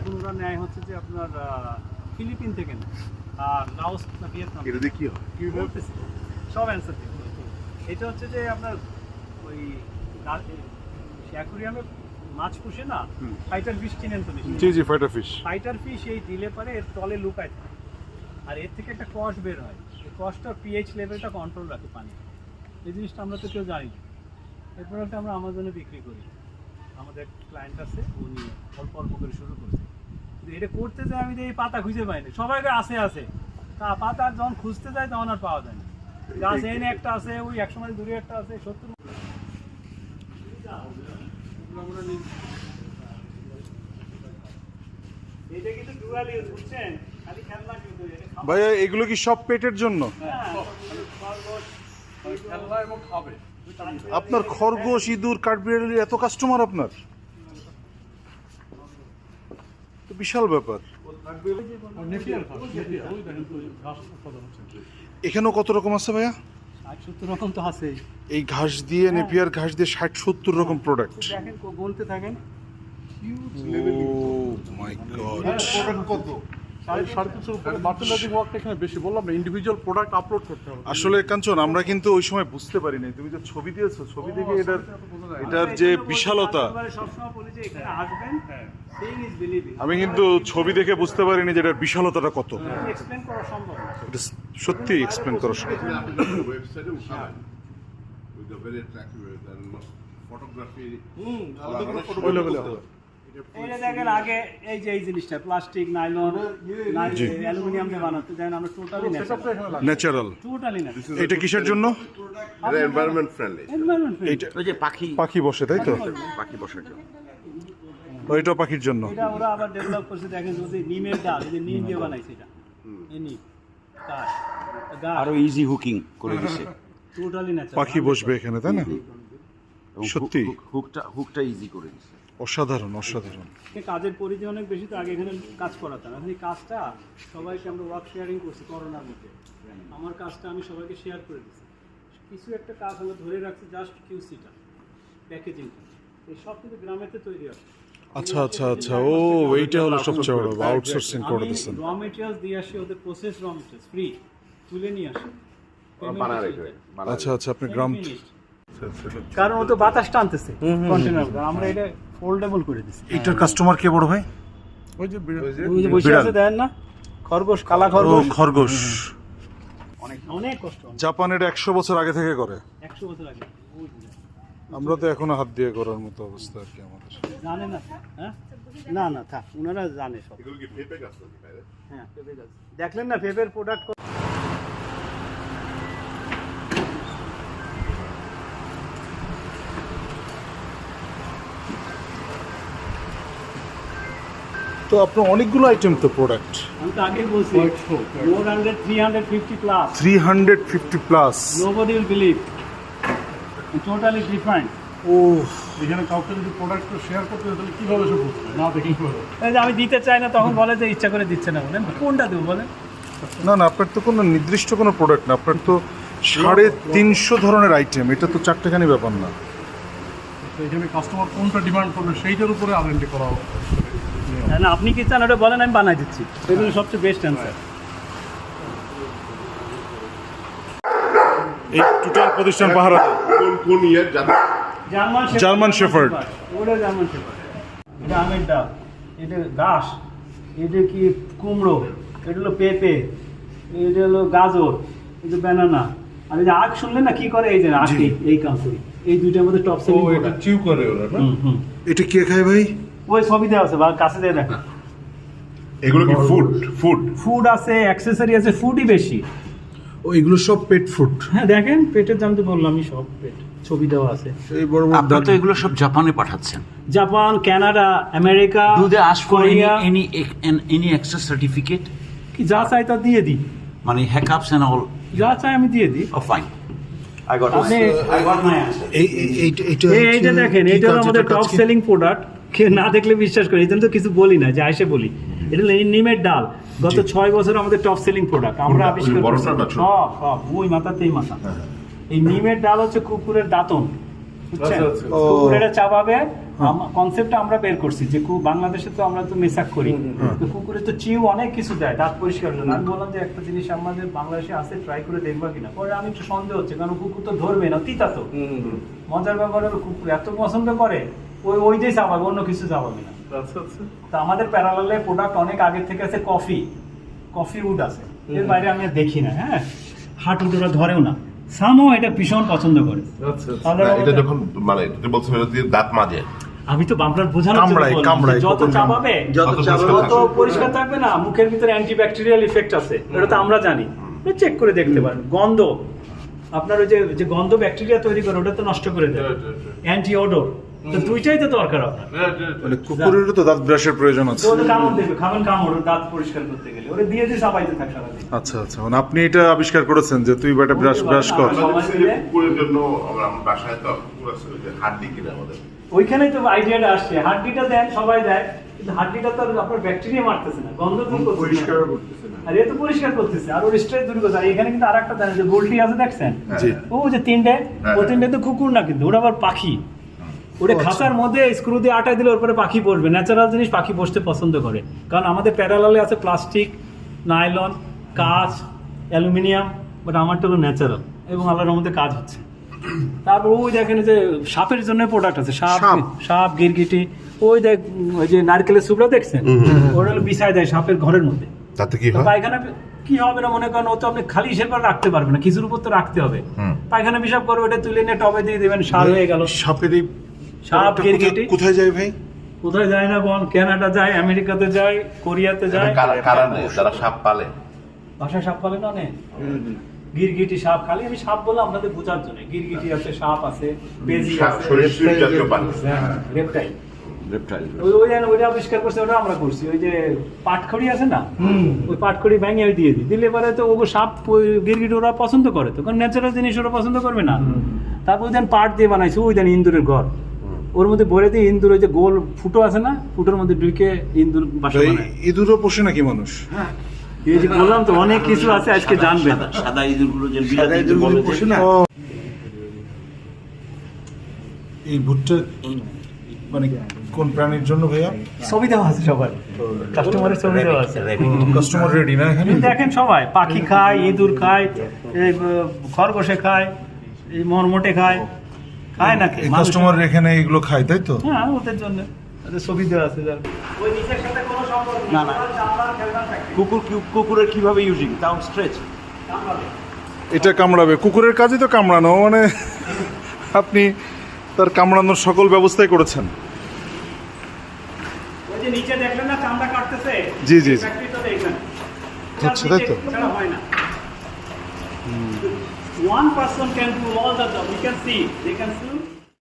এখন ওরা নেয় হচ্ছে যে আপনার ফিলিপিন থেকে নেয়, আর লাওস না ভিয়েতনাম। এটা দিয়ে কি হয়? বলতেছি সব অ্যান্সার দিই। এটা হচ্ছে যে আপনার ওই অ্যাকুরিয়ামে মাছ পুষে না, ফাইটার ফিশ চিনেন তো নিশ্চয়ই? জি জি, ফাইটার ফিশ। ফাইটার ফিশ এই দিলে পারে এর তলে লুকায় থাকে, আর এর থেকে একটা কষ বের হয়। এই কষটা পিএইচ লেভেলটা কন্ট্রোল রাখে পানি। এই জিনিসটা আমরা তো কেউ জানি না। এই প্রোডাক্টটা আমরা আমাজনে বিক্রি করি। আমাদের ক্লায়েন্ট আছে, ও নিয়ে অল্প অল্প করে শুরু করছে। কিন্তু এটা করতে যাই আমি এই পাতা খুঁজে পাইনি, সবাই আছে তা পাতা যখন খুঁজতে যায় তখন আর পাওয়া যায় না। গাছ এনে একটা আছে, ওই 100 মাইল দূরে একটা আছে, 70। এটা কিন্তু ডুয়াল ইউজ, বুঝছেন? খালি খেলনা কিন্তু এটা ভাইয়া এগুলো কি সব পেটের জন্য? খেলনা এবং খাবে। আপনার খরগোশ, ইঁদুর, কাঠবিড়ালির এত কাস্টমার আপনার? তো বিশাল ব্যাপার। এখানেও কত রকম আছে ভাইয়া? 60-70 রকম তো আছে। এই ঘাস দিয়ে, নেপিয়ার ঘাস দিয়ে 60-70 রকম প্রোডাক্ট। দেখেন বলতে থাকেন। ও মাই গড। কত? 350 উপরে মার্চেন্ডাইজিং ওয়ার্কটা এখানে বেশি, বললাম না, ইন্ডিভিজুয়াল প্রোডাক্ট আপলোড করতে হবে। আসলে কাঞ্চন, আমরা কিন্তু ওই সময় বুঝতে পারিনি, তুমি যে ছবি দিয়েছো, ছবি দেখে এটার যে বিশালতা, সবসময় বলি যে এখানে আসবেন, seeing is believing। আমি কিন্তু ছবি দেখে বুঝতে পারিনি যে এটার বিশালতাটা কত। এক্সপ্লেন করা সম্ভব না। এটা সত্যি এক্সপ্লেন করা সম্ভব। ওয়েবসাইটে উঠাবেন with the very attractive photography এইটা দেখেন আগে এই যে এই জিনিসটা প্লাস্টিক, নাইলন, অ্যালুমিনিয়াম দিয়ে বানাতে দেন, আমরা টোটালি ন্যাচারাল। ন্যাচারাল। এটা কিসের জন্য? এটা এনভায়রনমেন্ট ফ্রেন্ডলি। এইটা ওই যে পাখি পাখি বসে, তাই তো? পাখি বসার জন্য। ওইটা পাখির জন্য। এটা ওরা আবার ডেভেলপ করছে, দেখেন যদি নিমের ডাল, এই যে নিম দিয়ে বানাইছে এটা, এই নিম গাছ, আরো ইজি হুকিং করে দিছে, টোটালি ন্যাচারাল। পাখি বসবে এখানে, তাই না? এবং সত্যি হুকটা ইজি করে দিছে। অসাধারণ, অসাধারণ। কাজের পরিধি অনেক বেশি, তো আগে এখানে কাজ করাতাম। এখন এই কাজটা সবাইকে আমরা ওয়ার্ক শেয়ারিং করছি করোনার মধ্যে। আমার কাজটা আমি সবাইকে শেয়ার করে দিচ্ছি। কিছু একটা কাজ আমরা ধরে রাখছি, জাস্ট কিউসিটা, প্যাকেজিংটা, এই সব কিন্তু গ্রামেতে তৈরি হয়। আচ্ছা আচ্ছা আচ্ছা, ও এইটা হলো সবচেয়ে বড়, আউটসোর্সিং করে দিচ্ছেন। র মেটেরিয়ালস দিয়ে আসি, ওদের প্রসেস র মেটেরিয়ালস ফ্রি তুলে নিয়ে আসি। আচ্ছা আচ্ছা, আপনি গ্রাম, কারণ ও তো বাতাস টানতেছে কন্টেনার, আমরা এটা ফোল্ডেবল করে দিচ্ছি। এটার কাস্টমার কে বড় ভাই? ওই যে ওই যে বসে আছে দেন না, খরগোশ, কালা ও খরগোশ। খরগোশ। অনেক কষ্ট, জাপান এটা 100 বছর আগে থেকে করে। 100 বছর আগে। আমরা তো এখনো হাত দিয়ে করার মতো অবস্থা আর কি আমাদের। জানে না, হ্যাঁ না না থাক, ওনারা জানে সব। এগুলো কি পেঁপে গাছ নাকি ভাই? হ্যাঁ পেঁপে গাছ দেখলেন না, পেঁপের প্রোডাক্ট। তো আপনার অনেকগুলো আইটেম তো প্রোডাক্ট। আমি তো আগে বলছি, more 350 plus, 350 plus. Nobody will believe, totally different. ও এখানে কাউকে যদি প্রোডাক্ট শেয়ার করতে হয় তাহলে কিভাবে সে বুঝবে? না দেখি করে এই যে আমি দিতে চাই না, তখন বলে যে ইচ্ছা করে দিচ্ছে না। বলেন কোনটা দেবো বলেন? না না, আপনার তো কোনো নির্দিষ্ট কোনো প্রোডাক্ট না, আপনার তো 350 ধরনের আইটেম, এটা তো চারটেখানি ব্যাপার না। এখানে কাস্টমার কোনটা ডিমান্ড করবে সেইটার উপরে আরএনডি করা হবে। না আপনি কি চান ওটা বলেন, আমি বানাই দিচ্ছি। এগুলো সবচেয়ে বেস্ট অ্যান্সার। এই টোটাল প্রতিষ্ঠান পাহারা কোন ইয়ার জানেন? German shepherd. ওটা জার্মান শেফার্ড। এটা আমের ডাল, এটা ঘাস, এটা কি কুমড়ো, এটা হলো পেঁপে, এটা হলো গাজর, এটা ব্যানানা। আর এই যে আখ শুনলেন না কি করে, এই যে আখ, এই কাম করি। এই দুইটার মধ্যে টপ সেলিং প্রোডাক্ট। চিউ করে ওরা না? এটা কে খায় ভাই? ওই ছবি দেওয়া আছে বা কাছে দিয়ে দেখেন। এগুলো কি ফুড আছে, অ্যাক্সেসরি আছে, ফুডই বেশি। ও এগুলো সব পেট ফুড। হ্যাঁ দেখেন, পেটের দাম তো বললামই, সব পেট ছবি দেওয়া আছে। এই বড় বড় আপনারা তো এগুলো সব জাপানে পাঠাচ্ছেন। Japan, Canada, America, Do they ask for Korea, any extra certificate? কি যা চাই তা দিয়ে দিই, মানে hiccups and all? যা চাই আমি দিয়ে দিই। Oh, fine. I got আপনি my answer. এইটা দেখেন, এটা হলো আমাদের টপ সেলিং প্রোডাক্ট। কেউ না দেখলে বিশ্বাস করে, এই জন্য তো কিছু বলি না, যে আইসে বলি। এটা হলো নিমের ডাল, গত 6 বছর আমাদের টপ সেলিং প্রোডাক্ট। আমরা আবিষ্কার করছি সব ওই মাথাতেই মাথা। এই নিমের ডাল হচ্ছে কুকুরের দাঁতন, বুঝছেন? কুকুরেরা চাবাবে, কনসেপ্টটা আমরা বের করছি যে বাংলাদেশে তো আমরা তো মেসাক করি, তো কুকুরে তো চিউ অনেক কিছু দেয় দাঁত পরিষ্কার জন্য। আমি বললাম যে একটা জিনিস আমাদের বাংলাদেশে আছে, ট্রাই করে দেখবা কিনা। পরে আমি একটু সন্দেহ হচ্ছে, কারণ কুকুর তো ধরবে না, তিতা তো। মজার ব্যাপার হলো কুকুর এত পছন্দ করে ওই যে চাপাবে, অন্য কিছু চাপাবে না। আচ্ছা আচ্ছা। তো আমাদের প্যারালালে প্রোডাক্ট অনেক আগের থেকে আছে, কফি উড আছে, এর বাইরে আমি আর দেখি না। হ্যাঁ, হাঁটু ওরা ধরেও না, সামও এটা ভীষণ পছন্দ করে। আচ্ছা আচ্ছা। তাহলে এটা যখন মানে তুই বলছিস এটা দিয়ে দাঁত মাজে, আমি তো আপনার বোঝানোর জন্য কামড়ায়, বললাম কামড়ায়, যে যত কুকুর চাপাবে তত পরিষ্কার থাকবে না, মুখের ভিতরে অ্যান্টিব্যাকটেরিয়াল ইফেক্ট আছে, এটা তো আমরা জানি, চেক করে দেখতে পারেন। গন্ধ, আপনার ওই যে গন্ধ ব্যাকটেরিয়া তৈরি করে ওটা তো নষ্ট করে দেয়, অ্যান্টি ওডর, তো দুইটাই তো দরকার আপনার। মানে কুকুরেরও তো দাঁত ব্রাশের প্রয়োজন আছে। তো ওদের কামড় দেবে, খাবেন কামড়, ওর দাঁত পরিষ্কার করতে গেলে ওরা দিয়ে দিয়ে চাপাইতে থাকে সারাদিন। আচ্ছা আচ্ছা, মানে আপনি এটা আবিষ্কার করেছেন যে তুই বেটা ব্রাশ কর। কুকুরের জন্য আমার বাসায় তো কুকুর আছে, ওই যে হাড্ডি কিনে আমাদের, ওইখানেই তো আইডিয়াটা আসছে, হাড্ডিটা দেন, সবাই দেয়, কিন্তু হাড্ডিটা তো আর আপনার ব্যাকটেরিয়া মারতেছে না, গন্ধ দূর করতেছে না। আর এ তো পরিষ্কার করতেছে, আর ওর স্ট্রেস দূর করছে। আর এখানে কিন্তু আরেকটা দেন, যে গোলটি আছে দেখছেন, জি। ও যে তিনটে, ও তিনটে তো কুকুর না, কিন্তু ওটা আবার পাখি। ওটা খাঁচার মধ্যে স্ক্রু দিয়ে আটাই দিলে ওর পরে পাখি বসবে, ন্যাচারাল জিনিস পাখি বসতে পছন্দ করে। কারণ আমাদের প্যারালালে আছে প্লাস্টিক, নাইলন, কাঁচ, অ্যালুমিনিয়াম, বাট আমারটা হলো ন্যাচারাল এবং আল্লাহর রহমতে কাজ হচ্ছে। তারপর ওই দেখেন যে সাপের জন্য প্রোডাক্ট আছে, সাপ গিরগিটি, ওই দেখ ওই যে নারকেলের সুপটা দেখছেন, ওটা হলো বিছায় দেয় সাপের ঘরের মধ্যে। তাতে কি তো হয়? পায়খানা কি হবে না মনে করেন, ও তো আপনি খালি সেবার রাখতে পারবেন না, কিছুর উপর তো রাখতে হবে। পায়খানা পিসাব করে ওটা তুলে নিয়ে টবে দিয়ে দেবেন, সার হয়ে গেল। সাপের এই সাপ গিরগিটি কোথায় যায় ভাই? কোথায় যায় না বল, কানাডা যায়, আমেরিকাতে যায়, কোরিয়াতে যায়। কারা নেই যারা সাপ পালে? বাসায় সাপ পালে না অনেক, গিরগিটি সাপ, খালি আমি সাপ বললাম আপনাদের বোঝার জন্য। গিরগিটি আছে, সাপ আছে, বেজি আছে, সরীসৃপ জাতীয় প্রাণী। রেপটাইল। Reptile. ওইটা আবিষ্কার করছে, ওটা আমরা করছি। ওই যে পাটখড়ি আছে না, ওই পাটখড়ি ভেঙে আমি দিয়ে দিই, দিলে পরে তো ওগো সাপ গিরগিটি ওরা পছন্দ করে, তো কারণ ন্যাচারাল জিনিস ওরা পছন্দ করবে না। তারপর ওই দেন পাট দিয়ে বানাইছি, ওই দেন ইন্দুরের ঘর, ওর মধ্যে ভরে দিয়ে ইন্দুর, ওই যে গোল ফুটো আছে না, ফুটোর মধ্যে ঢুকে ইন্দুর বাসা এই বানায়। ইঁদুরও পোষে নাকি মানুষ? এই যে বললাম তো অনেক কিছু আছে, আজকে জানবেন। সাদা ইঁদুরগুলো যে বিলাতি ইঁদুর বলে যে- ও, এই ভুট্টা মানে কোন প্রাণীর জন্য ভাইয়া? ছবি দেওয়া আছে সবার, কাস্টমারের ছবি দেওয়া আছে। কাস্টমার রেডি না এখানে? আপনি দেখেন সবাই পাখি খায়, ইঁদুর খায়, এই খরগোশে খায়, এই মরমটে খায়, খায় নাকি এই কাস্টমার এখানে এগুলো খায়, তাই তো? হ্যাঁ, ওদের জন্য ওদের ছবি দেওয়া আছে। ওই নিচের সাথে কোনো সম্পর্ক না, না। কুকুরের কিভাবে ইউজিং তাও স্ট্রেচ। এটা কামড়াবে, কুকুরের কাজই তো কামড়ানো, মানে আপনি তার কামড়ানোর সকল ব্যবস্থাই করেছেন। ওই যে নিচে দেখলেন না চামড়া কাটতেছে, জি, জি, জি। ফ্যাক্টরিটা দেখবেন আচ্ছা, তাই তো? ছাড়া হয় না। One person can do all the job. You can see, they can see